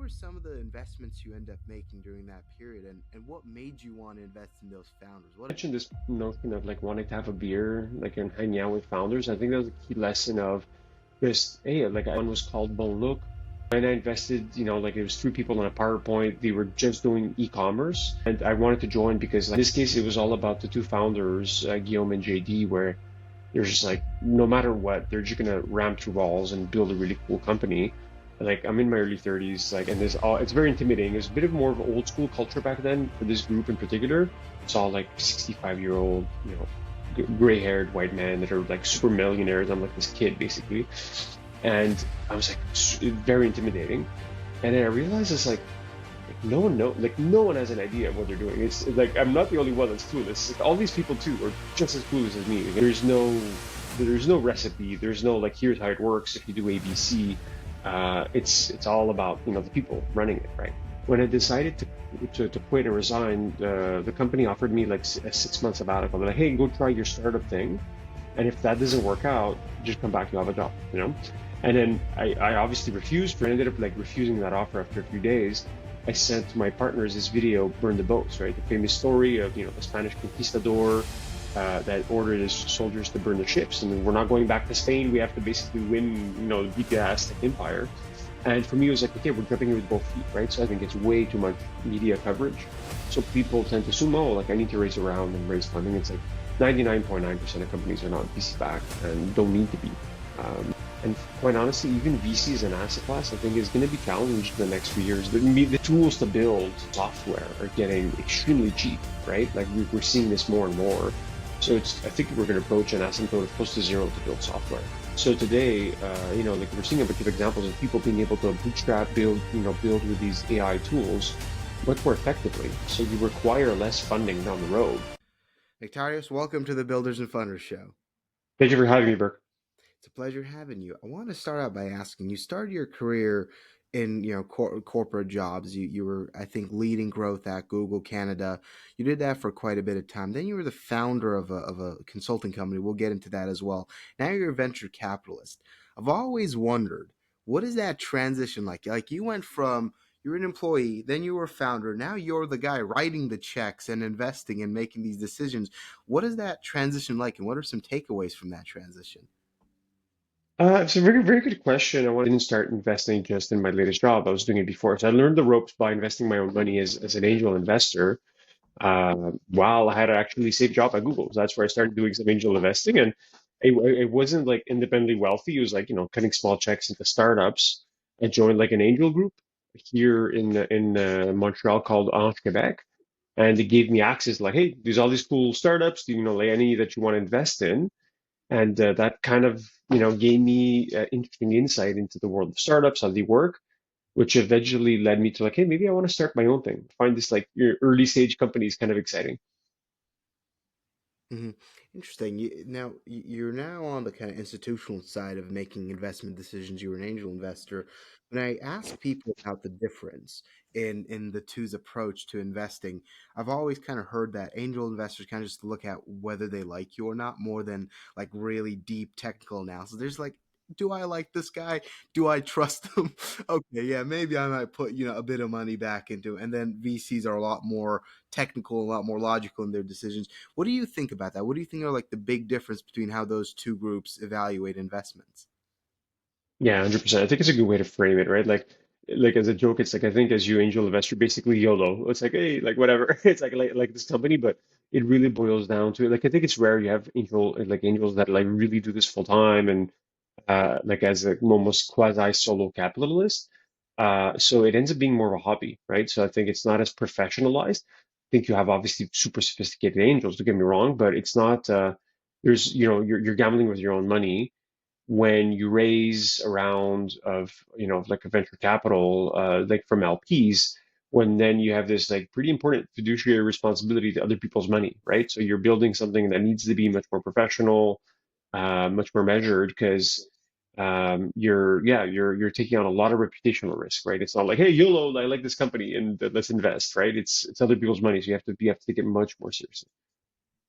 were some of the investments you end up making during that period, and what made you want to invest in those founders? What? Mentioned this notion of like wanting to have a beer, like and hanging out with founders. I think that was a key lesson of just, hey, like one was called BonLook. And I invested, like it was three people on a PowerPoint. They were just doing e-commerce, and I wanted to join because, like, in this case, it was all about the two founders, Guillaume and JD, where they're just like, no matter what, they're just gonna ram through walls and build a really cool company. Like I'm in my early 30s, like, and it's very intimidating. It's a bit of more of an old school culture back then for this group in particular. It's all like 65-year-old, gray-haired white men that are like super millionaires. I'm like this kid basically, and I was like very intimidating. And then I realized it's like no one know, like no one has an idea of what they're doing. It's like I'm not the only one that's clueless. Like, all these people too are just as clueless as me. There's no recipe. There's no like here's how it works if you do ABC. It's all about the people running it, right? When I decided to quit and resign, the company offered me like a 6 month sabbatical. They're like, hey, go try your startup thing, and if that doesn't work out, just come back. You'll have a job. And then I obviously refused, but I ended up like refusing that offer after a few days. I sent my partners this video, Burn the Boats, right? The famous story of, the Spanish conquistador that ordered his soldiers to burn the ships. And we're not going back to Spain. We have to basically win, beat the Aztec Empire. And for me, it was like, okay, we're jumping in with both feet, right? So I think it's way too much media coverage. So people tend to assume, oh, like I need to raise a round and raise funding. It's like 99.9% of companies are not VC backed and don't need to be. And quite honestly, even VC as an asset class, I think is going to be challenged in the next few years. The tools to build software are getting extremely cheap, right? Like we're seeing this more and more. So I think we're going to approach an asymptote of close to zero to build software. So today, like we're seeing a bunch of examples of people being able to bootstrap, build with these AI tools much more effectively. So you require less funding down the road. Nectarios, welcome to the Builders and Funders Show. Thank you for having me, Burke. It's a pleasure having you. I want to start out by asking, you started your career in corporate jobs. You were, I think, leading growth at Google Canada. You did that for quite a bit of time. Then you were the founder of a consulting company. We'll get into that as well. Now you're a venture capitalist. I've always wondered, what is that transition like? Like you went from you're an employee, then you were a founder. Now you're the guy writing the checks and investing and making these decisions. What is that transition like, and what are some takeaways from that transition? It's a very, very good question. Didn't start investing just in my latest job. I was doing it before. So I learned the ropes by investing my own money as an angel investor while I had an actually safe job at Google. So that's where I started doing some angel investing. And it wasn't like independently wealthy. It was like, cutting small checks into startups. I joined like an angel group here in Montreal called Ange Quebec. And they gave me access like, hey, there's all these cool startups. Do you know like any that you want to invest in? And that kind of, gave me interesting insight into the world of startups, how they work, which eventually led me to like, hey, maybe I want to start my own thing. Find this like your early stage companies kind of exciting. Hmm. Interesting. You're now on the kind of institutional side of making investment decisions. You're an angel investor. When I ask people about the difference in the two's approach to investing, I've always kind of heard that angel investors kind of just look at whether they like you or not more than like really deep technical analysis. There's like, do I like this guy? Do I trust him? Okay, yeah, maybe I might put a bit of money back into it. And then VCs are a lot more technical, a lot more logical in their decisions. What do you think about that? What do you think are like the big difference between how those two groups evaluate investments? Yeah, 100%. I think it's a good way to frame it, right? Like as a joke, it's like I think as you angel investor, basically YOLO. It's like, hey, like whatever. It's like this company, but it really boils down to like I think it's rare you have angels that like really do this full time and like as a almost quasi solo capitalist. So it ends up being more of a hobby, right? So I think it's not as professionalized. I think you have obviously super sophisticated angels, don't get me wrong, but it's not, there's, you're gambling with your own money when you raise a round of, like a venture capital, like from LPs, when then you have this like pretty important fiduciary responsibility to other people's money, right? So you're building something that needs to be much more professional, much more measured because you're taking on a lot of reputational risk, right? It's not like, hey, YOLO, I like this company and let's invest, right? It's other people's money, so you have to take it much more seriously.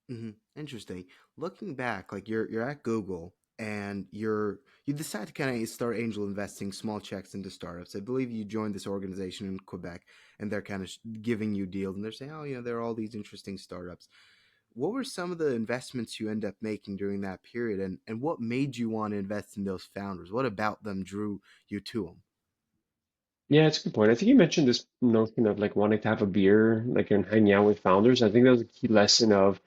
Hmm. Interesting. Looking back, like you're at Google, and you decide to kind of start angel investing small checks into startups. I believe you joined this organization in Quebec, and they're kind of giving you deals, and they're saying, "Oh, there are all these interesting startups." What were some of the investments you end up making during that period, and what made you want to invest in those founders? What about them drew you to them? Yeah, it's a good point. I think you mentioned this notion of like wanting to have a beer, like and hanging out with founders. I think that was a key lesson of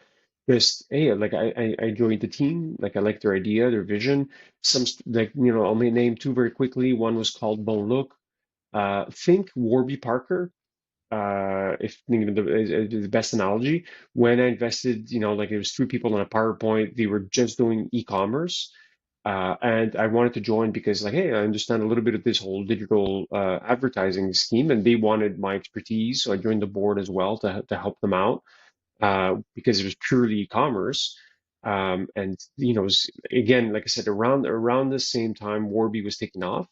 just, hey, like I enjoyed the team, like I like their idea, their vision. Like, I'll name two very quickly. One was called BonLook. Think Warby Parker, if thinking of the best analogy. When I invested, like it was three people on a PowerPoint, they were just doing e-commerce. And I wanted to join because, like, hey, I understand a little bit of this whole digital advertising scheme, and they wanted my expertise. So I joined the board as well to help them out because it was purely e-commerce. And it was again, like I said, around the same time Warby was taking off,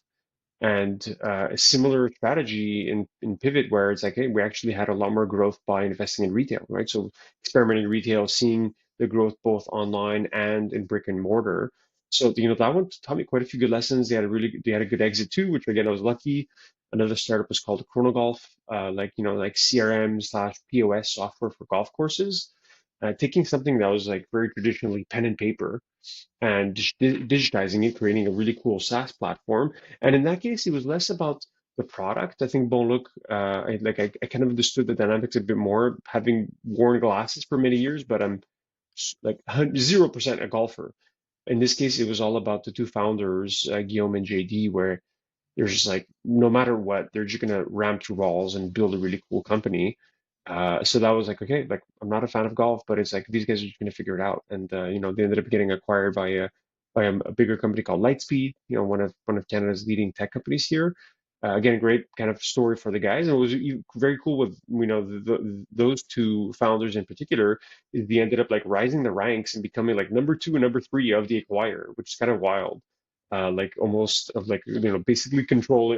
and a similar strategy in Pivot where it's like, hey, we actually had a lot more growth by investing in retail, right? So experimenting in retail, seeing the growth both online and in brick and mortar. So that one taught me quite a few good lessons. They had a good exit too, which again I was lucky. Another startup was called Chronogolf, like CRM slash POS software for golf courses. Taking something that was like very traditionally pen and paper and digitizing it, creating a really cool SaaS platform. And in that case, it was less about the product. I think BonLook, I kind of understood the dynamics a bit more, having worn glasses for many years, but I'm like 0% a golfer. In this case, it was all about the two founders, Guillaume and JD, where there's just like no matter what, they're just gonna ram through walls and build a really cool company. So that was like, okay, like I'm not a fan of golf, but it's like these guys are just gonna figure it out. And they ended up getting acquired by a bigger company called Lightspeed, one of Canada's leading tech companies here. Again, a great kind of story for the guys, and it was very cool with those two founders in particular. Is they ended up like rising the ranks and becoming like number two and number three of the acquire, which is kind of wild. Like almost of like basically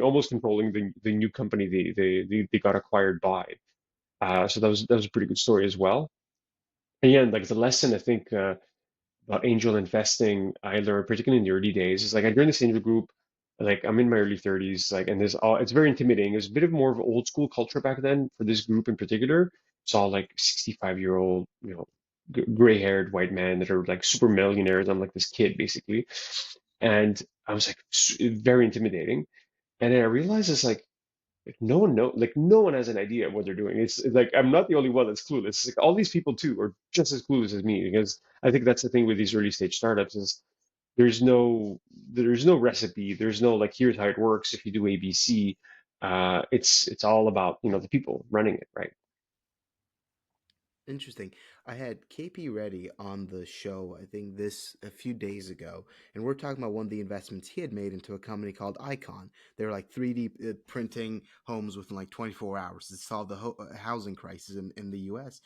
almost controlling the new company they got acquired by. So that was a pretty good story as well. And yeah, like the lesson I think about angel investing I learned particularly in the early days is like I joined this angel group, like I'm in my early 30s, like and it's very intimidating. It's a bit of more of an old school culture back then for this group in particular. It's all like 65-year-old, gray-haired white men that are like super millionaires. I'm like this kid basically, and I was like very intimidating. And then I realized it's like no one has an idea of what they're doing. It's like I'm not the only one that's clueless. It's like all these people too are just as clueless as me because I think that's the thing with these early stage startups is there's no there's no recipe. There's no like here's how it works if you do ABC. It's all about the people running it, right? Interesting. I had KP Reddy on the show, I think this a few days ago, and we're talking about one of the investments he had made into a company called Icon. They're like 3D printing homes within like 24 hours to solve the housing crisis in the US.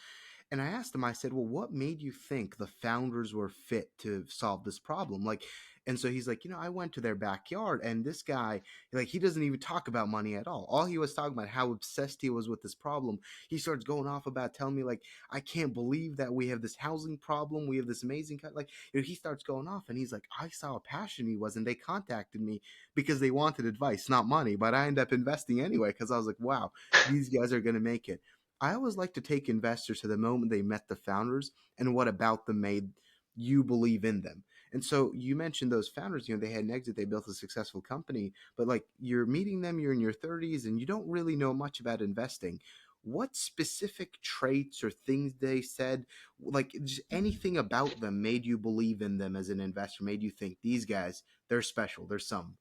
And I asked him, I said, well, what made you think the founders were fit to solve this problem? Like, and so he's like, I went to their backyard and this guy, like, he doesn't even talk about money at all. All he was talking about how obsessed he was with this problem. He starts going off about telling me, like, I can't believe that we have this housing problem. We have this amazing, like, he starts going off and he's like, I saw how passionate he was and they contacted me because they wanted advice, not money. But I end up investing anyway because I was like, wow, these guys are going to make it. I always like to take investors to the moment they met the founders and what about them made you believe in them. And so you mentioned those founders, they had an exit, they built a successful company, but like you're meeting them, you're in your 30s and you don't really know much about investing. What specific traits or things they said, like just anything about them made you believe in them as an investor, made you think these guys, they're special, they're some.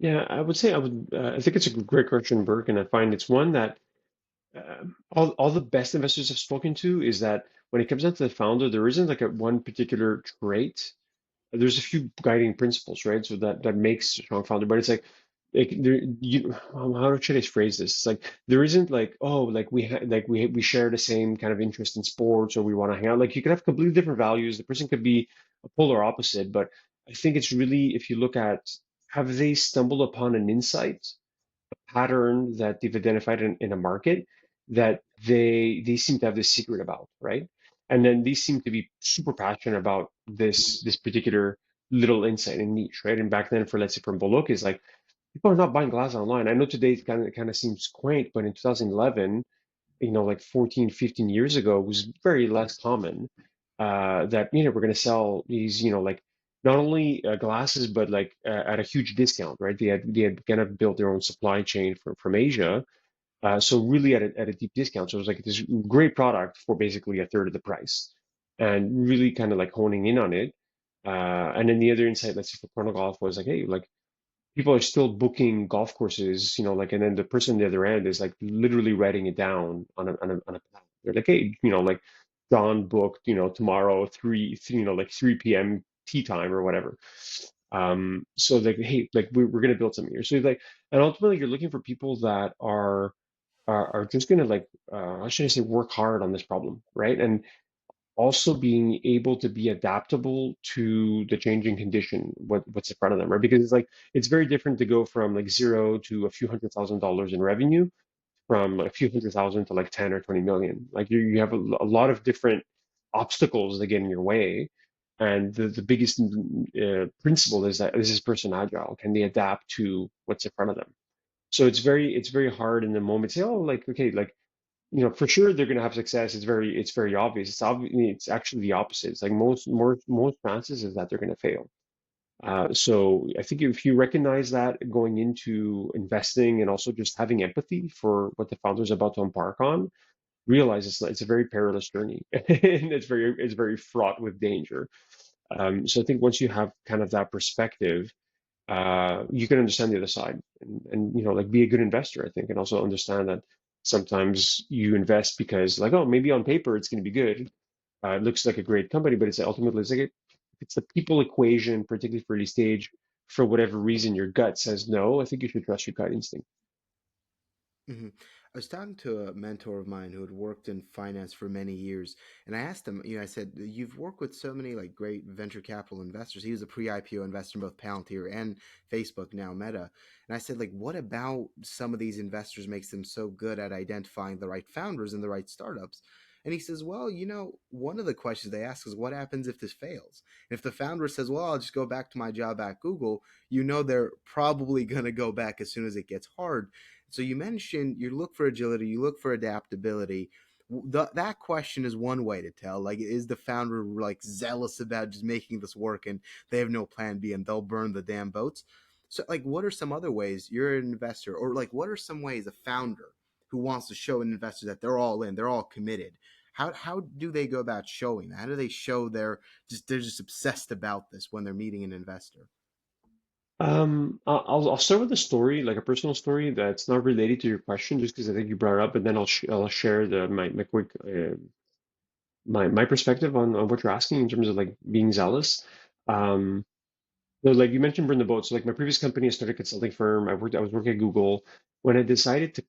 Yeah, I would say I think it's a great question, Burke, and I find it's one that all the best investors I've spoken to is that when it comes down to the founder, there isn't like a one particular trait. There's a few guiding principles, right? So that makes a strong founder, but it's like there you how should I phrase this? It's like there isn't like oh like we share the same kind of interest in sports or we want to hang out. Like you could have completely different values. The person could be a polar opposite, but I think it's really if you look at have they stumbled upon an insight pattern that they've identified in a market that they seem to have this secret about, right? And then they seem to be super passionate about this particular little insight and niche, right? And back then, for let's say from BonLook, is like people are not buying glass online. I know today it kind of seems quaint, but in 2011, like 14, 15 years ago, it was very less common that we're going to sell these like not only glasses but like at a huge discount, right? They had kind of built their own supply chain from Asia, so really at a deep discount. So it was like this great product for basically a third of the price, and really kind of like honing in on it. And then the other insight, let's say for Chronogolf, was like, hey, like people are still booking golf courses, like, and then the person on the other end is like literally writing it down on a pad. They're like, hey, like John booked, tomorrow like 3 p.m. tea time or whatever. So like, hey, like we're gonna build something here. So like, and ultimately you're looking for people that are just gonna like, how should I say, work hard on this problem, right? And also being able to be adaptable to the changing condition, what's in front of them, right? Because it's like it's very different to go from like zero to a few $100,000 in revenue, from a few 100,000 to like 10 or 20 million. Like you have a lot of different obstacles that get in your way. And the biggest principle is that is this person agile? Can they adapt to what's in front of them? So it's very hard in the moment to say, oh, like, okay, like, for sure they're going to have success. It's very obvious. It's actually the opposite. It's like most chances is that they're going to fail. So I think if you recognize that going into investing, and also just having empathy for what the founder is about to embark on, realize it's a very perilous journey and it's very fraught with danger. So I think once you have kind of that perspective, you can understand the other side, and like be a good investor, I think, and also understand that sometimes you invest because like, oh, maybe on paper it's going to be good, it looks like a great company, but it's ultimately it's like it's the people equation, particularly for early stage. For whatever reason, your gut says no. I think you should trust your gut instinct. Mhm. I was talking to a mentor of mine who had worked in finance for many years, and I asked him, I said, "You've worked with so many like great venture capital investors." He was a pre-IPO investor in both Palantir and Facebook, now Meta. And I said, like, what about some of these investors makes them so good at identifying the right founders and the right startups? And he says, well, one of the questions they ask is, what happens if this fails? And if the founder says, well, I'll just go back to my job at Google, they're probably going to go back as soon as it gets hard. So you mentioned you look for agility, you look for adaptability. That question is one way to tell. Like, is the founder like zealous about just making this work, and they have no plan B, and they'll burn the damn boats? So, like, what are some other ways you're an investor, or like, what are some ways a founder who wants to show an investor that they're all in, they're all committed? How do they go about showing that? How do they show they're just obsessed about this when they're meeting an investor? I'll start with a story, like a personal story that's not related to your question, just because I think you brought it up, and then I'll share my quick my perspective on what you're asking in terms of like being zealous. Um, So like you mentioned, burn the boat. So like my previous company, I started a consulting firm. I was working at Google. When I decided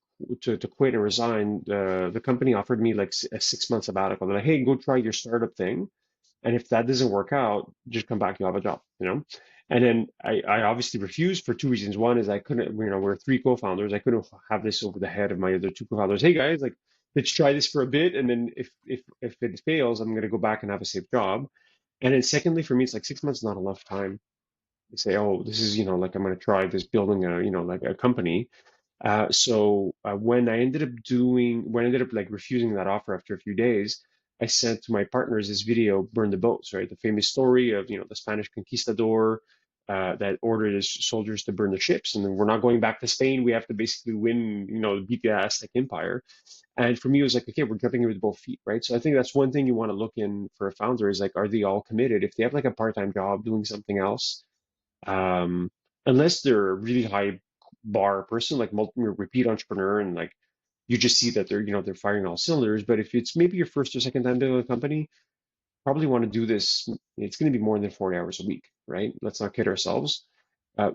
to quit and resign, the company offered me like a 6 month sabbatical. They're like, hey, go try your startup thing, and if that doesn't work out, just come back. You'll have a job, And then I obviously refused for two reasons. One is I couldn't, we're three co-founders. I couldn't have this over the head of my other two co-founders. Hey guys, like let's try this for a bit, and then if it fails, I'm gonna go back and have a safe job. And then secondly, for me, it's like 6 months is not enough time say, oh, this is, like I'm going to try this building a, like a company. So when I ended up like refusing that offer after a few days, I sent to my partners this video, Burn the Boats, right? The famous story of, the Spanish conquistador that ordered his soldiers to burn the ships. And then we're not going back to Spain. We have to basically win, beat the Aztec Empire. And for me, it was like, okay, we're jumping in with both feet, right? So I think that's one thing you want to look in for a founder is like, are they all committed? If they have like a part-time job doing something else, um, unless they're a really high bar person, like repeat entrepreneur, and like you just see that they're firing all cylinders. But if it's maybe your first or second time building a company, probably want to do this. It's going to be more than 40 hours a week, right? Let's not kid ourselves.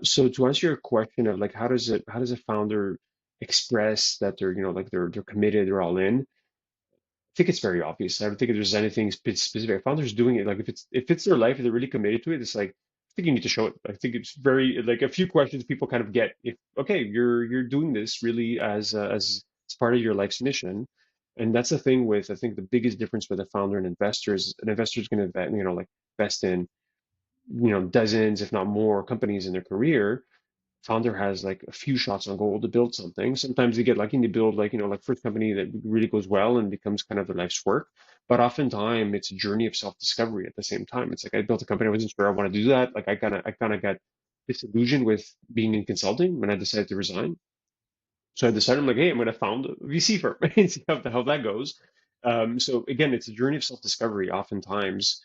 So to answer your question of like how does a founder express that they're like they're committed, they're all in? Think it's very obvious. I don't think there's anything specific. Founders doing it, like if it's their life, if they're really committed to it, it's like I think you need to show it. I think it's very like a few questions people kind of get. If okay, you're doing this really as part of your life's mission, and that's the thing I think the biggest difference with a founder and investor is an investor is going to like invest in. dozens, if not more, companies in their career, founder has like a few shots on goal to build something. Sometimes they get lucky and they build like, like first company that really goes well and becomes kind of their life's work. But oftentimes it's a journey of self-discovery at the same time. It's like I built a company, I wasn't sure I want to do that. Like I kind of got disillusioned with being in consulting when I decided to resign. So I decided, I'm like, hey, I'm going to found a VC firm and see how that goes. So again, it's a journey of self-discovery, oftentimes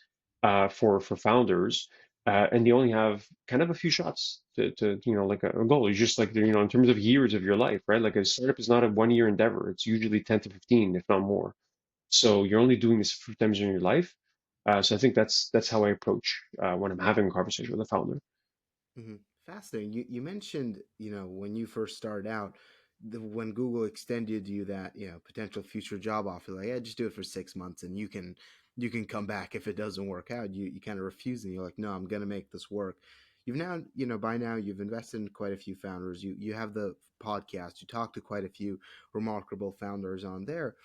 for founders, and they only have kind of a few shots to like a goal. It's just like in terms of years of your life, right? Like a startup is not a one-year endeavor; it's usually 10 to 15, if not more. So you're only doing this a few times in your life. So I think that's how I approach when I'm having a conversation with a founder. Mhm. Fascinating. You mentioned, when you first started out, when Google extended you that, potential future job offer, like, yeah, just do it for 6 months and you can come back if it doesn't work out. You kind of refuse and you're like, no, I'm gonna make this work. You've now, by now you've invested in quite a few founders. You have the podcast, you talk to quite a few remarkable founders on there.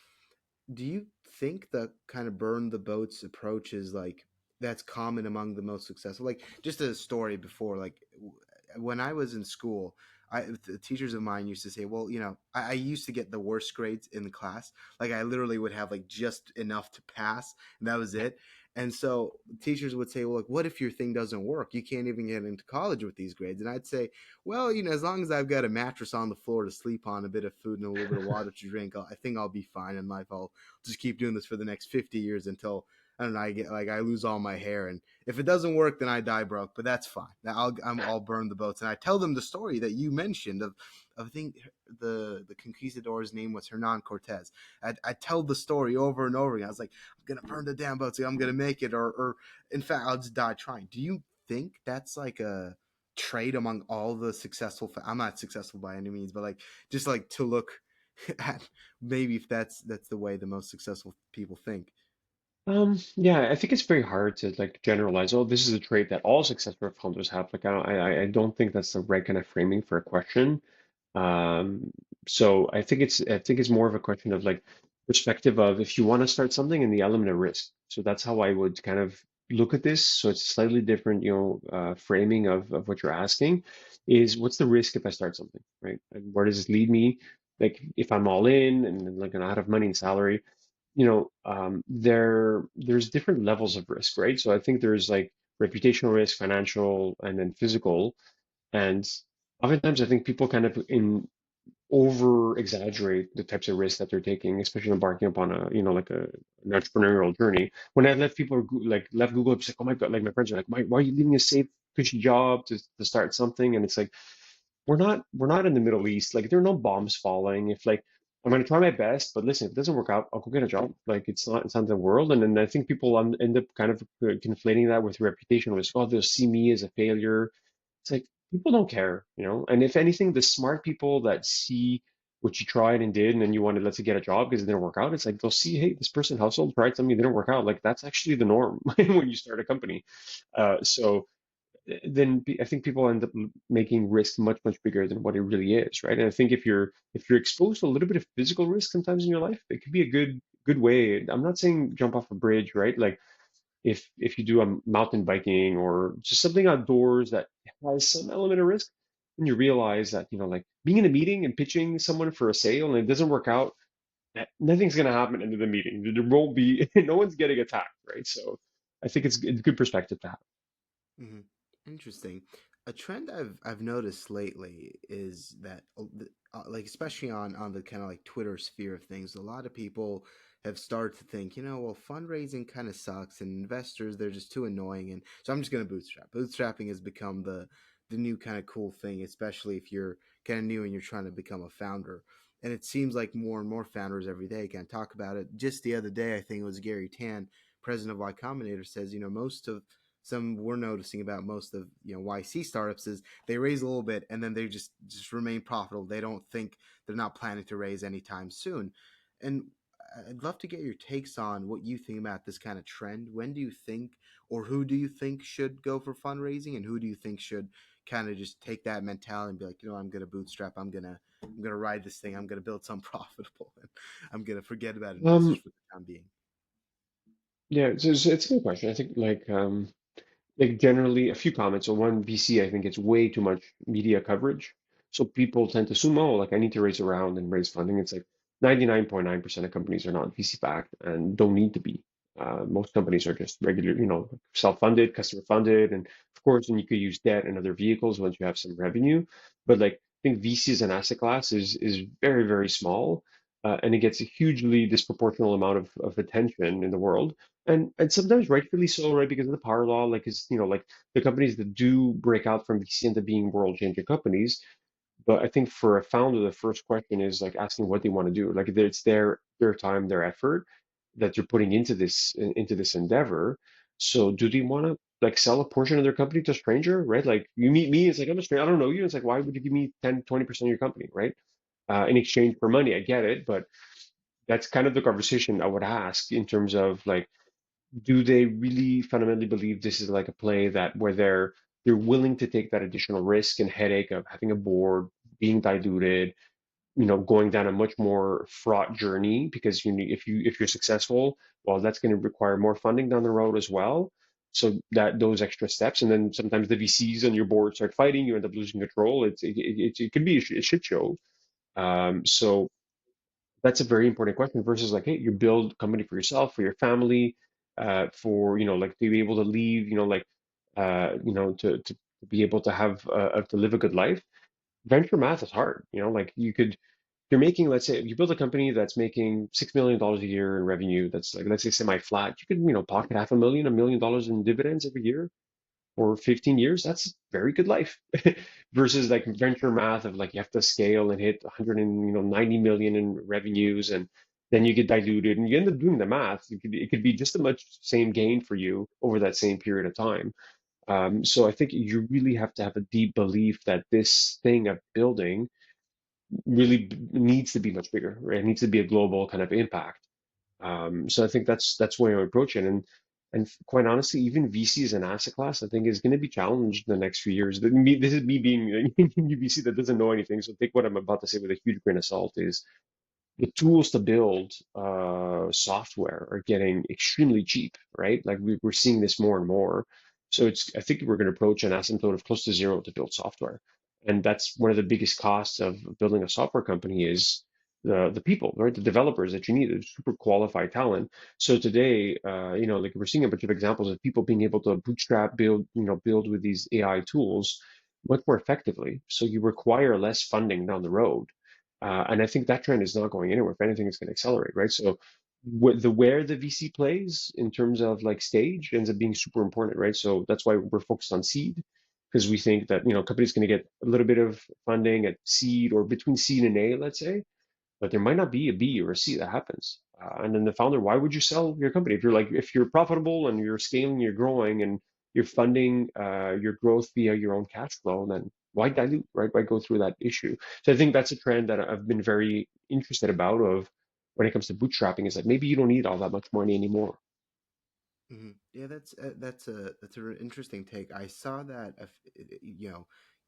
Do you think the kind of burn the boats approach is like that's common among the most successful? Like just a story before, like when I was in school, the teachers of mine used to say, well, I used to get the worst grades in the class. Like I literally would have like just enough to pass, and that was it. And so teachers would say, well, like, what if your thing doesn't work? You can't even get into college with these grades. And I'd say, well, as long as I've got a mattress on the floor to sleep on, a bit of food, and a little bit of water to drink, I think I'll be fine in life. I'll just keep doing this for the next 50 years until I don't know, I lose all my hair, and if it doesn't work, then I die broke. But that's fine. I'll burn the boats, and I tell them the story that you mentioned of I think the conquistador's name was Hernan Cortez. I tell the story over and over again. I was like, I'm gonna burn the damn boats. I'm gonna make it, or in fact, I'll just die trying. Do you think that's like a trait among all the successful? I'm not successful by any means, but like just like to look at maybe if that's the way the most successful people think. Yeah, I think it's very hard to like generalize. Oh, this is a trait that all successful founders have. Like, I don't think that's the right kind of framing for a question. Um, so I think it's more of a question of like perspective of if you want to start something and the element of risk. So that's how I would kind of look at this. So it's a slightly different, framing of what you're asking is what's the risk if I start something, right? And where does this lead me? Like if I'm all in and like out of money and salary, there's different levels of risk, right? So I think there's like reputational risk, financial, and then physical. And oftentimes I think people kind of in over exaggerate the types of risks that they're taking, especially embarking upon like an entrepreneurial journey. When I left people like left Google, it's like, oh my God, like my friends are like, why are you leaving a safe, cushy job to start something? And it's like, we're not in the Middle East. Like there are no bombs falling. If like I'm gonna try my best, but listen, if it doesn't work out, I'll go get a job. Like it's not the world. And then I think people end up kind of conflating that with reputation risk. Oh, they'll see me as a failure. It's like people don't care. And if anything, the smart people that see what you tried and did, and then you wanted, let's say, get a job because it didn't work out, it's like they'll see, hey, this person hustled, tried something, it didn't work out. Like that's actually the norm when you start a company. So then I think people end up making risk much, much bigger than what it really is, right? And I think if you're exposed to a little bit of physical risk sometimes in your life, it could be a good way. I'm not saying jump off a bridge, right? Like if you do a mountain biking or just something outdoors that has some element of risk, and you realize that like being in a meeting and pitching someone for a sale and it doesn't work out, nothing's going to happen into the meeting. There won't be no one's getting attacked, right? So I think it's a good perspective to have. Hmm. Interesting. A trend I've noticed lately is that, like especially on the kind of like Twitter sphere of things, a lot of people have started to think, well, fundraising kind of sucks, and investors they're just too annoying, and so I'm just going to bootstrap. Bootstrapping has become the new kind of cool thing, especially if you're kind of new and you're trying to become a founder. And it seems like more and more founders every day can talk about it. Just the other day, I think it was Gary Tan, president of Y Combinator, says, most of some we're noticing about most of YC startups is they raise a little bit and then they just remain profitable. They don't think they're not planning to raise anytime soon. And I'd love to get your takes on what you think about this kind of trend. When do you think, or who do you think should go for fundraising, and who do you think should kind of just take that mentality and be like, I'm gonna bootstrap, I'm gonna ride this thing, I'm gonna build something profitable, and I'm gonna forget about investors Um, for the time being. yeah, it's a good question. I think like like generally a few comments. So one, VC, I think it's way too much media coverage. So people tend to assume, oh, like I need to raise a round and raise funding. It's like 99.9% of companies are not VC backed and don't need to be. Most companies are just regular, self-funded, customer funded, and of course, then you could use debt and other vehicles once you have some revenue. But like I think VC as an asset class is very, very small, and it gets a hugely disproportional amount of attention in the world, and sometimes rightfully so, right? Because of the power law, like is like the companies that do break out from VC into being world-changing companies. But I think for a founder, the first question is like asking what they want to do. Like it's their time, their effort that they're putting into this endeavor. So do they want to like sell a portion of their company to a stranger, right? Like you meet me, it's like I'm a stranger, I don't know you. It's like why would you give me 10, 20% of your company, right? In exchange for money, I get it, but that's kind of the conversation I would ask in terms of like do they really fundamentally believe this is like a play that where they're willing to take that additional risk and headache of having a board, being diluted, going down a much more fraught journey because if you're successful, well, that's going to require more funding down the road as well. So that those extra steps, and then sometimes the VCs on your board start fighting, you end up losing control. It could be a shit show. So that's a very important question versus like, hey, you build a company for yourself, for your family, for, like to be able to leave, to be able to have, to live a good life. Venture math is hard, like you're making, let's say, if you build a company that's making $6 million a year in revenue, that's like, let's say semi-flat, you could, pocket half $1 million in dividends every year for 15 years, that's very good life versus like venture math of like you have to scale and hit 100 and 90 million in revenues and then you get diluted and you end up doing the math. It could be just as much same gain for you over that same period of time. So I think you really have to have a deep belief that this thing of building really needs to be much bigger, right? It needs to be a global kind of impact. So I think that's where I approach it, and quite honestly, even VC as an asset class, I think is going to be challenged in the next few years. This is me being a VC that doesn't know anything, so take what I'm about to say with a huge grain of salt. Is the tools to build software are getting extremely cheap, right? Like we're seeing this more and more. So I think we're going to approach an asymptote of close to zero to build software. And that's one of the biggest costs of building a software company is the people, right? The developers that you need, the super qualified talent. So today, like we're seeing a bunch of examples of people being able to bootstrap, build with these AI tools much more effectively. So you require less funding down the road, and I think that trend is not going anywhere. If anything, it's going to accelerate, right? So where the VC plays in terms of like stage ends up being super important, right? So that's why we're focused on seed because we think that companies going to get a little bit of funding at seed or between seed and A, let's say, but there might not be a B or a C that happens. And then the founder, why would you sell your company if you're profitable and you're scaling, you're growing, and you're funding your growth via your own cash flow? Then why dilute, right? Why go through that issue? So I think that's a trend that I've been very interested about. Of when it comes to bootstrapping, is that maybe you don't need all that much money anymore. Yeah, that's a interesting take. I saw that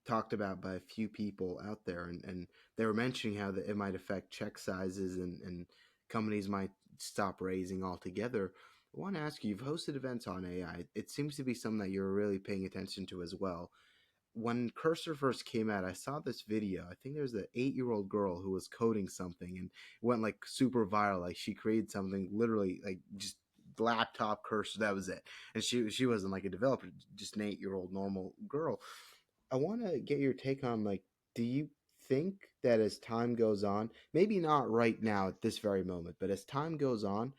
talked about by a few people out there, and they were mentioning how that it might affect check sizes and companies might stop raising altogether. I want to ask you, you've hosted events on AI. It seems to be something that you're really paying attention to as well. When Cursor first came out, I saw this video. I think there's an 8-year-old girl who was coding something and it went like super viral. Like she created something literally like just laptop Cursor. That was it. And she wasn't like a developer, just an 8-year-old normal girl. I want to get your take on like, do you think that as time goes on, maybe not right now at this very moment, but as time goes on,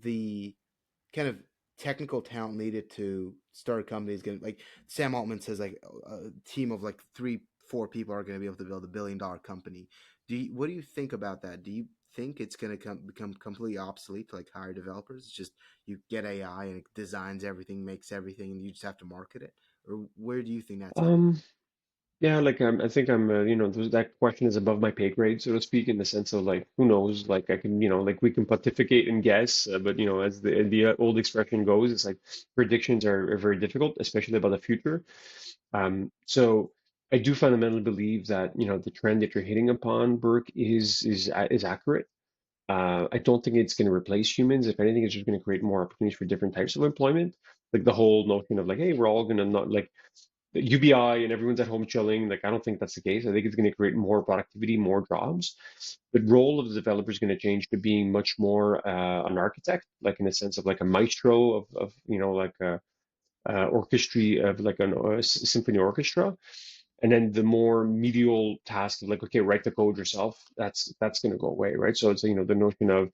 the kind of technical talent needed to start a company is going to like Sam Altman says like a team of like 3 4 people are going to be able to build $1 billion company. What do you think about that? Do you think it's going to become completely obsolete to like hire developers? It's just you get AI and it designs everything, makes everything, and you just have to market it? Or where do you think that's headed? Um, Yeah, like I think that question is above my pay grade, so to speak, in the sense of like, who knows? Like I can, like we can pontificate and guess, but as the old expression goes, it's like predictions are very difficult, especially about the future. So I do fundamentally believe that, the trend that you're hitting upon, Burke, is accurate. I don't think it's going to replace humans. If anything, it's just going to create more opportunities for different types of employment. Like the whole notion of like, hey, we're all gonna not like UBI and everyone's at home chilling. Like, I don't think that's the case. I think it's going to create more productivity, more jobs. The role of the developer is going to change to being much more an architect, like in the sense of like a maestro of like a orchestra of like a symphony orchestra. And then the more medial task of like, okay, write the code yourself, that's going to go away, right? So it's the notion of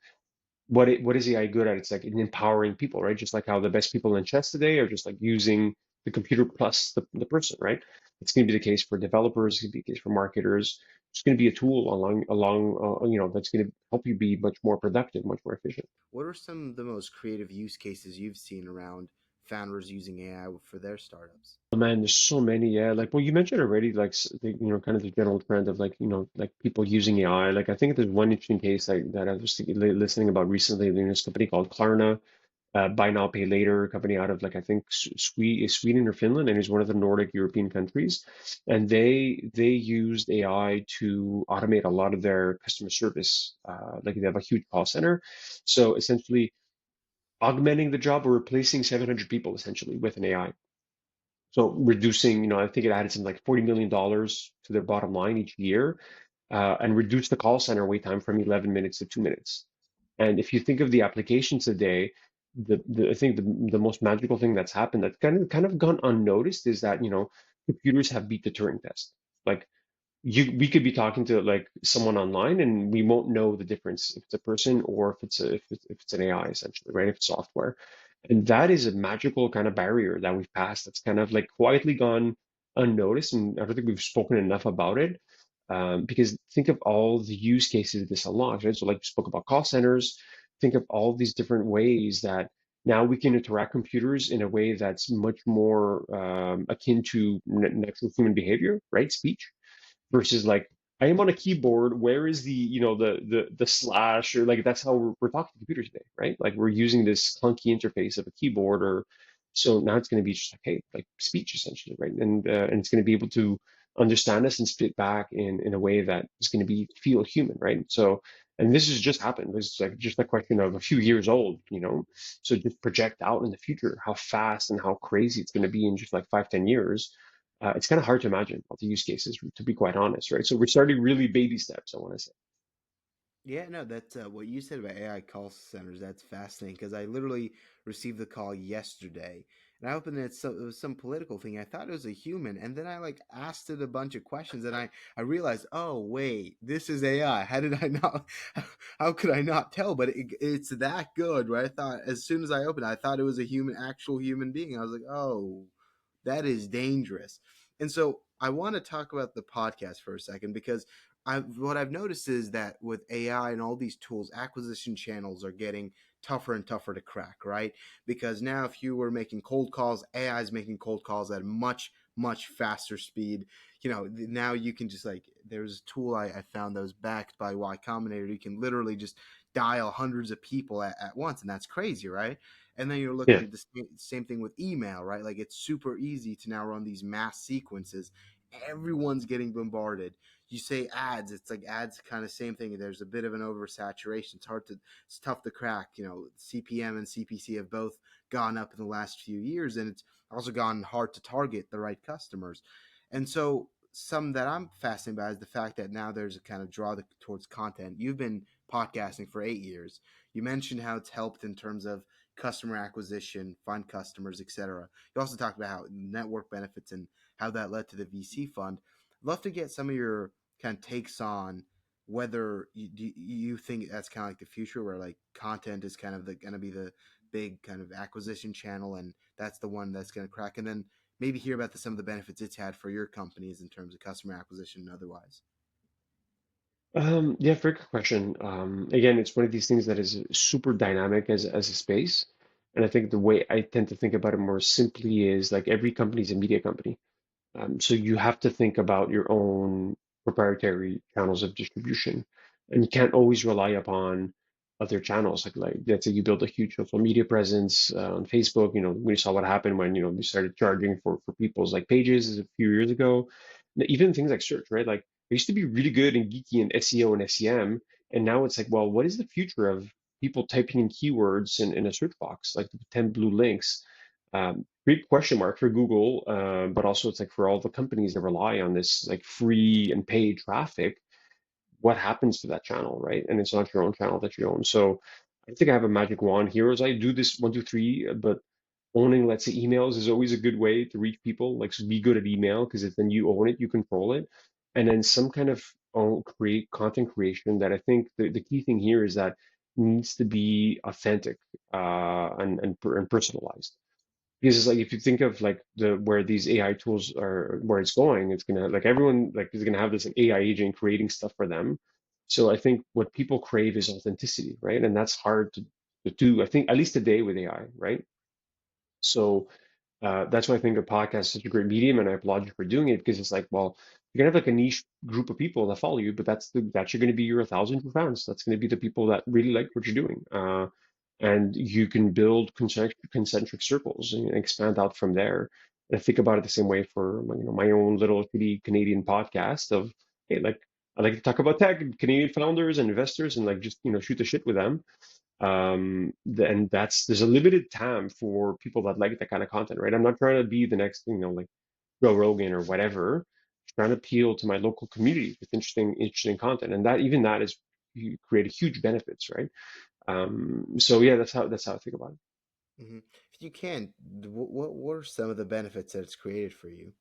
what is AI good at? It's like in empowering people, right? Just like how the best people in chess today are just like using the computer plus the person, right? It's going to be the case for developers. It's going to be the case for marketers. It's going to be a tool along that's going to help you be much more productive, much more efficient. What are some of the most creative use cases you've seen around founders using AI for their startups? Oh, man, there's so many. Yeah, like well, you mentioned already, like kind of the general trend of like like people using AI. Like I think there's one interesting case that I was listening about recently. There's this company called Klarna, buy now pay later company out of like I think Sweden or Finland, and is one of the Nordic European countries, and they used AI to automate a lot of their customer service. Like they have a huge call center, so essentially augmenting the job or replacing 700 people essentially with an AI. So reducing, I think it added some like $40 million to their bottom line each year, and reduced the call center wait time from 11 minutes to 2 minutes. And if you think of the applications today, I think the most magical thing that's happened that's kind of gone unnoticed is that, computers have beat the Turing test. Like we could be talking to like someone online and we won't know the difference if it's a person or if it's an AI essentially, right? If it's software. And that is a magical kind of barrier that we've passed that's kind of like quietly gone unnoticed. And I don't think we've spoken enough about it. Because think of all the use cases this unlocks, right? So like we spoke about call centers, think of all these different ways that now we can interact computers in a way that's much more akin to natural human behavior, right? Speech versus like I am on a keyboard. Where is the slash or like that's how we're talking to computers today, right? Like we're using this clunky interface of a keyboard or so now it's going to be just like hey, like speech essentially, right? And it's going to be able to understand us and spit back in a way that is going to be feel human, right? So and this has just happened. This is like just a question of a few years old. So just project out in the future how fast and how crazy it's going to be in just like 5, 10 years. It's kind of hard to imagine all the use cases, to be quite honest, right? So we're starting really baby steps, I want to say. Yeah, no, that's what you said about AI call centers. That's fascinating because I literally received the call yesterday, and I opened it. So it was some political thing. I thought it was a human, and then I like asked it a bunch of questions, and I realized, oh wait, this is AI. How did I not? How could I not tell? But it's that good, right? I thought as soon as I opened, it, I thought it was a human, actual human being. I was like, oh, that is dangerous. And so I want to talk about the podcast for a second because what I've noticed is that with AI and all these tools, acquisition channels are getting tougher and tougher to crack, right? Because now if you were making cold calls, AI is making cold calls at a much faster speed. Now you can just like there's a tool I found that was backed by Y Combinator. You can literally just dial hundreds of people at once, and that's crazy, right? And then you're looking Yeah, at the same thing with email, right? Like it's super easy to now run these mass sequences. Everyone's getting bombarded. You say ads, it's like ads kind of same thing. There's a bit of an oversaturation. It's tough to crack. CPM and CPC have both gone up in the last few years, and it's also gone hard to target the right customers. And so some that I'm fascinated by is the fact that now there's a kind of towards content. You've been podcasting for 8 years. You mentioned how it's helped in terms of customer acquisition, find customers, etc. You also talked about how network benefits and how that led to the VC fund. I'd love to get some of your kind of takes on whether you think that's kind of like the future where like content is kind of going to be the big kind of acquisition channel and that's the one that's going to crack, and then maybe hear about some of the benefits it's had for your companies in terms of customer acquisition and otherwise. yeah, very good question. Again, it's one of these things that is super dynamic as a space, and I think the way I tend to think about it more simply is like every company is a media company. So you have to think about your own proprietary channels of distribution, and you can't always rely upon other channels. Like let's say you build a huge social media presence on Facebook. We saw what happened when we started charging for people's like pages a few years ago. Even things like search, right? Like I used to be really good and geeky in SEO and SEM, and now it's like, well, what is the future of people typing in keywords in a search box, like the 10 blue links? Great question mark for Google, but also it's like for all the companies that rely on this like free and paid traffic, what happens to that channel, right? And it's not your own channel that you own. So I think I have a magic wand here as I do this one, two, three, but owning, let's say, emails is always a good way to reach people. Like, so be good at email because if then you own it, you control it. And then some kind of create content creation that I think the key thing here is that needs to be authentic and personalized. Because it's like if you think of like the where these AI tools are where it's going, it's gonna like everyone like is gonna have this like AI agent creating stuff for them. So I think what people crave is authenticity, right? And that's hard to do, I think, at least today with AI, right? So that's why I think a podcast is such a great medium, and I applaud you for doing it because it's like, well, you're gonna have like a niche group of people that follow you, but that's you're gonna be your 1,000 true fans. That's gonna be the people that really like what you're doing, and you can build concentric circles and expand out from there. And I think about it the same way for my own little kitty Canadian podcast of hey, like I like to talk about tech, Canadian founders and investors, and like just shoot the shit with them and that's there's a limited time for people that like that kind of content, right? I'm not trying to be the next like Joe Rogan or whatever. I'm trying to appeal to my local community with interesting content, and that even that is you create a huge benefits, right? So yeah, that's how I think about it. Hmm. If you can, what are some of the benefits that it's created for you?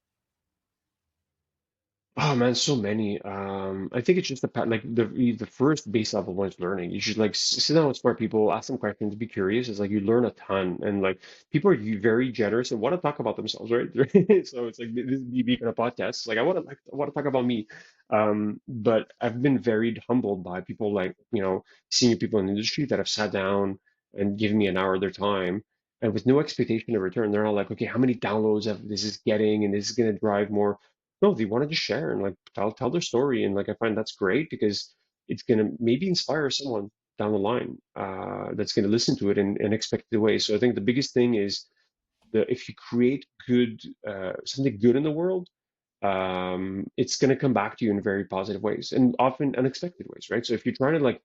Oh man, so many. I think it's just like the first base level one is learning. You should like sit down with smart people, ask them questions, be curious. It's like you learn a ton, and like people are very generous and want to talk about themselves, right? So it's like this is me being on a podcast. It's like I want to talk about me. But I've been very humbled by people like senior people in the industry that have sat down and given me an hour of their time. And with no expectation of return, they're all like, okay, how many downloads have this is getting, and this is going to drive more. No, they wanted to share and like tell their story, and like I find that's great because it's gonna maybe inspire someone down the line that's gonna listen to it in an unexpected way. So I think the biggest thing is that if you create good something good in the world, it's going to come back to you in very positive ways and often unexpected ways, right? So if you're trying to like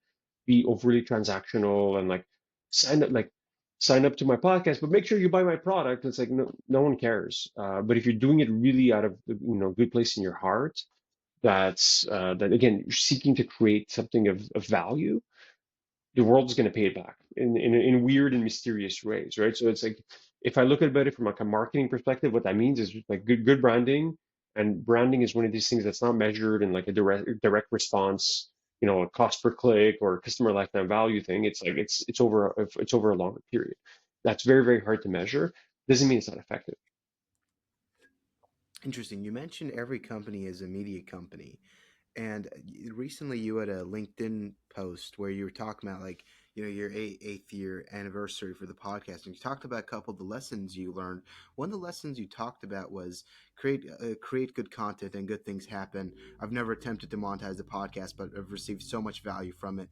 be overly transactional and like sign up to my podcast, but make sure you buy my product, it's like no one cares. But if you're doing it really out of the good place in your heart, that again, you're seeking to create something of value, the world's going to pay it back in weird and mysterious ways, right? So it's like if I look at it from like a marketing perspective, what that means is like good branding, and branding is one of these things that's not measured in like a direct response, a cost per click or customer lifetime value thing. It's like it's over a longer period. That's very hard to measure. Doesn't mean it's not effective. Interesting. You mentioned every company is a media company. And recently you had a LinkedIn post where you were talking about like, your eighth year anniversary for the podcast. And you talked about a couple of the lessons you learned. One of the lessons you talked about was create good content and good things happen. I've never attempted to monetize a podcast, but I've received so much value from it.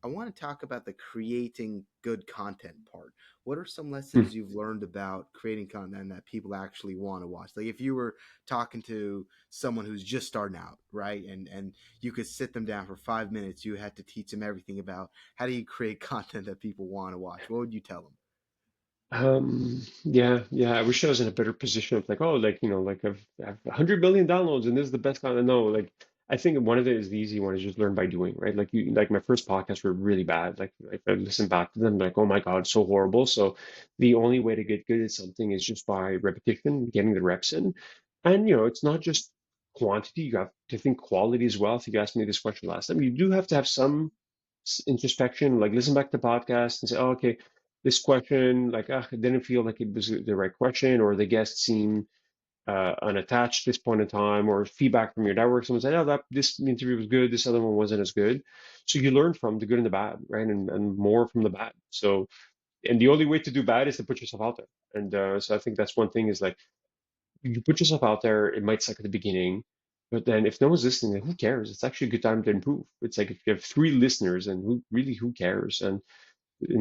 I want to talk about the creating good content part. What are some Hmm. lessons you've learned about creating content that people actually want to watch? Like if you were talking to someone who's just starting out, right? And you could sit them down for 5 minutes, you had to teach them everything about how do you create content that people want to watch. What would you tell them? Yeah. I wish I was in a better position of like, oh, like, like I've 100 million downloads and this is the best content. No, like, I think one of it is the easy one is just learn by doing, right? Like my first podcasts were really bad. Like, if I listen back to them, like, oh my God, so horrible. So the only way to get good at something is just by repetition, getting the reps in. And, it's not just quantity, you have to think quality as well. I think you asked me this question last time. You do have to have some introspection, like listen back to the podcast and say, oh, okay, this question, like, it didn't feel like it was the right question, or the guest seemed unattached at this point in time, or feedback from your network. Someone said, oh, this interview was good, this other one wasn't as good. So you learn from the good and the bad, right? And more from the bad. So, and the only way to do bad is to put yourself out there. And so I think that's one thing is like, you put yourself out there, it might suck at the beginning, but then if no one's listening, then who cares? It's actually a good time to improve. It's like if you have three listeners, and who cares? And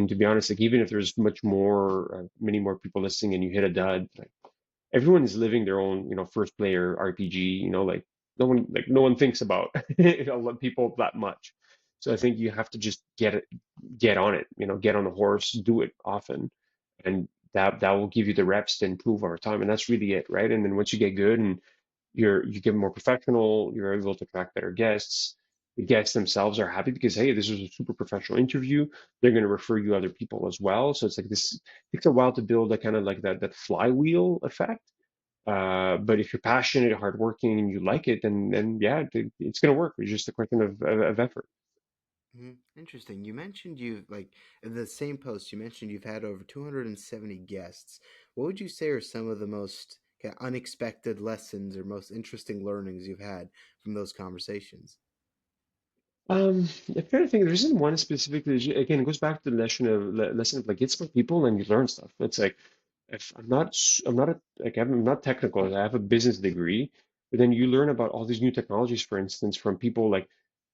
to be honest, like even if there's much more, many more people listening, and you hit a dud, like everyone is living their own, first player RPG. Like no one thinks about a lot of people that much. So I think you have to just get on it. Get on the horse, do it often, and that will give you the reps to improve over time, and that's really it, right? And then once you get good and you get more professional, you're able to attract better guests. The guests themselves are happy because hey, this was a super professional interview. They're going to refer you other people as well. So it's like this it takes a while to build a kind of like that flywheel effect. But if you're passionate, hardworking, and you like it, then yeah, it's going to work. It's just a question of effort. Interesting. You mentioned you've like in the same post. You mentioned you've had over 270 guests. What would you say are some of the most kind of unexpected lessons or most interesting learnings you've had from those conversations? I'm trying to think. There isn't one specifically. Again, it goes back to the lesson of like get smart people and you learn stuff. It's like if I'm not I'm not technical. I have a business degree, but then you learn about all these new technologies, for instance, from people like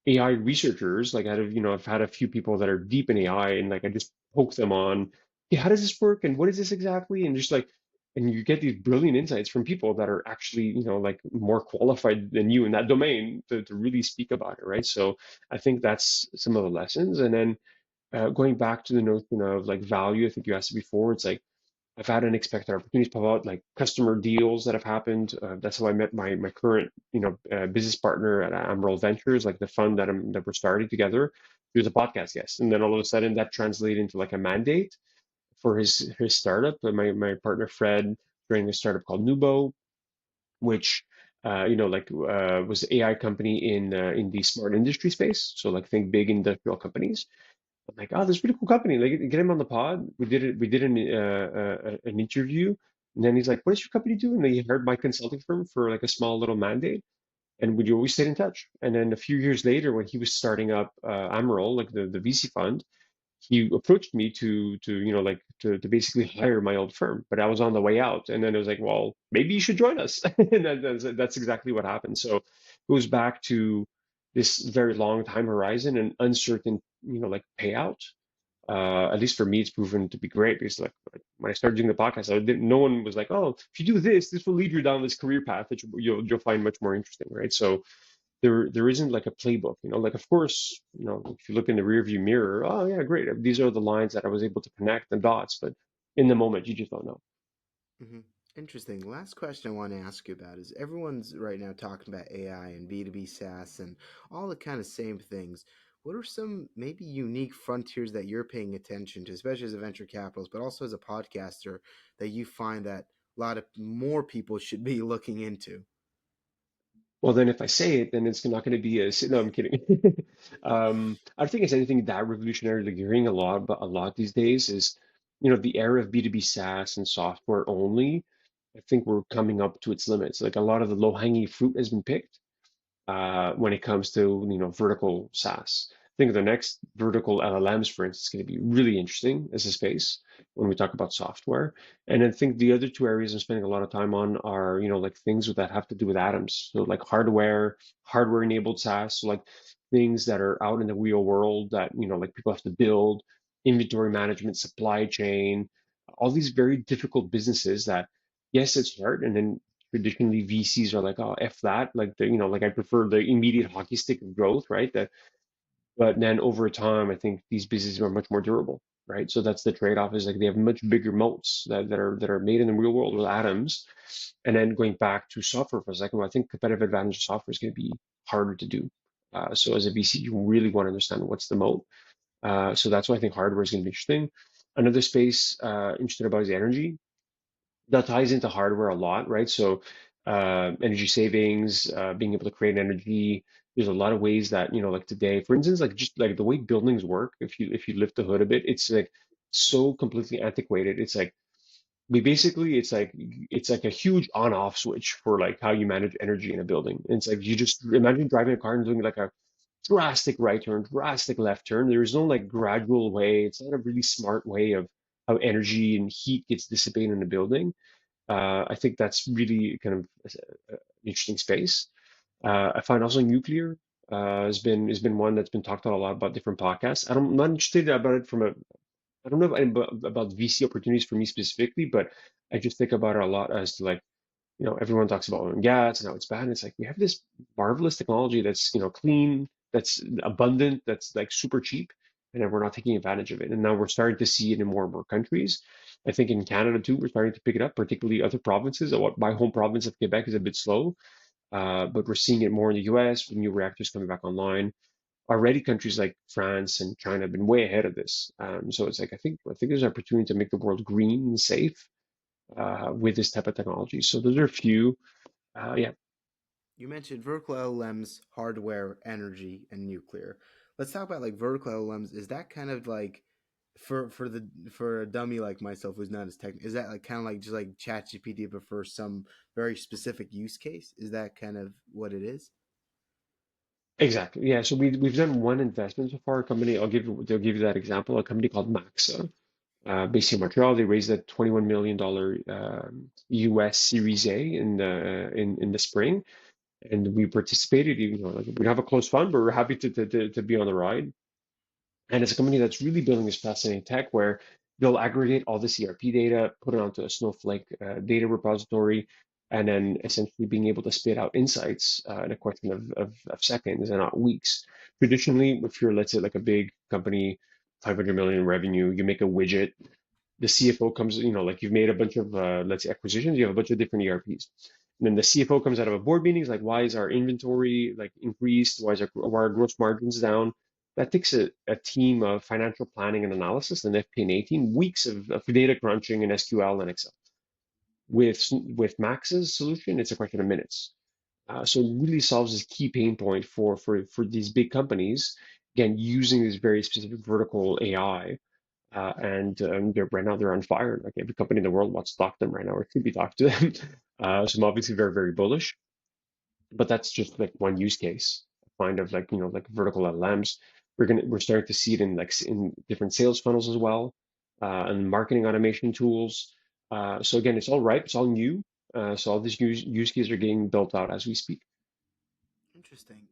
AI researchers. Like I've had a few people that are deep in AI, and like I just poke them on, hey, how does this work, and what is this exactly, and just like, and you get these brilliant insights from people that are actually, like more qualified than you in that domain to really speak about it, right? So I think that's some of the lessons, and then going back to the notion of like value, I think you asked it before. It's like I've had unexpected opportunities pop out, like customer deals that have happened. That's how I met my current, business partner at Amiral Ventures, like the fund that we're starting together. He was a podcast guest, and then all of a sudden that translated into like a mandate for his startup. My partner Fred running a startup called Nubo, which was an AI company in the smart industry space. So like think big industrial companies. I'm like, oh, this is a really cool company. Like, get him on the pod. We did it. We did an interview, and then he's like, "What does your company do?" And he hired my consulting firm for like a small little mandate, and we always stayed in touch. And then a few years later, when he was starting up Amiral, like the VC fund, he approached me to basically hire my old firm. But I was on the way out, and then it was like, "Well, maybe you should join us." And that's exactly what happened. So it goes back to this very long time horizon and uncertain, like payout. At least for me, it's proven to be great because like when I started doing the podcast, no one was like, "Oh, if you do this, this will lead you down this career path that you'll find much more interesting," right? So there isn't like a playbook, like of course, if you look in the rearview mirror, oh yeah, great, these are the lines that I was able to connect the dots, but in the moment, you just don't know. hmm Interesting. Last question I want to ask you about is everyone's right now talking about AI and B2B SaaS and all the kind of same things. What are some maybe unique frontiers that you're paying attention to, especially as a venture capitalist, but also as a podcaster, that you find that a lot of more people should be looking into? Well, then if I say it, then it's not going to be no, I'm kidding. I don't think it's anything that revolutionary. Like you're hearing a lot these days is, the era of B2B SaaS and software only. I think we're coming up to its limits. Like a lot of the low-hanging fruit has been picked when it comes to vertical SaaS. I think the next vertical LLMs, for instance, is going to be really interesting as a space when we talk about software. And I think the other two areas I'm spending a lot of time on are like things that have to do with atoms. So like hardware enabled SaaS, so like things that are out in the real world that like people have to build, inventory management, supply chain, all these very difficult businesses that yes, it's hard, and then traditionally VCs are like, oh, F that. Like like I prefer the immediate hockey stick of growth, right? But then over time, I think these businesses are much more durable, right? So that's the trade-off is like they have much bigger moats that are made in the real world with atoms. And then going back to software for a second, well, I think competitive advantage of software is going to be harder to do. So as a VC, you really want to understand what's the moat. So that's why I think hardware is going to be interesting. Another space interested about is energy that ties into hardware a lot, right? So energy savings, being able to create energy. There's a lot of ways that, like today, for instance, like just like the way buildings work, if you lift the hood a bit, it's like so completely antiquated. It's like we basically it's like a huge on-off switch for like how you manage energy in a building. And it's like you just imagine driving a car and doing like a drastic right turn, drastic left turn. There is no like gradual way. It's not a really smart way of how energy and heat gets dissipated in a building. I think that's really kind of an interesting space. I find also nuclear has been one that's been talked about a lot about different podcasts. I'm not interested about it from a I don't know about VC opportunities for me specifically, but I just think about it a lot as to like everyone talks about oil and gas and how it's bad. And it's like we have this marvelous technology that's clean, that's abundant, that's like super cheap, and then we're not taking advantage of it. And now we're starting to see it in more and more countries. I think in Canada too, we're starting to pick it up, particularly other provinces. My home province of Quebec is a bit slow, but we're seeing it more in the US with new reactors coming back online. Already, countries like France and China have been way ahead of this. So it's like I think there's an opportunity to make the world green and safe with this type of technology. So those are a few. Yeah, You mentioned vertical LLMs, hardware, energy, and nuclear. Let's talk about like vertical LLMs. Is that kind of like for a dummy like myself who's not as technical? Is that like kind of like just like ChatGPT but for some very specific use case? Is that kind of what it is? exactly. Yeah. So we've done one investment so far. A company, they'll give you that example. A company called Maxa, based in Montreal. They raised a $21 million US Series A in the spring, and we participated. You know, like, we don't have a closed fund, but we're happy to be on the ride. And it's a company that's really building this fascinating tech where they'll aggregate all the CRP data, put it onto a Snowflake data repository, and then essentially being able to spit out insights in a question of seconds and not weeks. Traditionally, if you're, let's say, like a big company, 500 million in revenue, you make a widget, the CFO comes, like you've made a bunch of, let's say, acquisitions, you have a bunch of different ERPs. And then the CFO comes out of a board meeting, is like, why is our inventory like increased? Why are gross margins down? That takes a team of financial planning and analysis, an FP&A team, weeks of data crunching in SQL and Excel. With Max's solution, it's a question of minutes. So it really solves this key pain point for these big companies, again, using this very specific vertical AI, and right now they're on fire. Like every company in the world wants to talk to them right now, or should be talked to them. So I'm obviously very, very bullish. But that's just like one use case. Find of like like vertical LLMs. We're starting to see it in in different sales funnels as well, and marketing automation tools. So again, it's all ripe. It's all new. So all these use cases are getting built out as we speak. Interesting.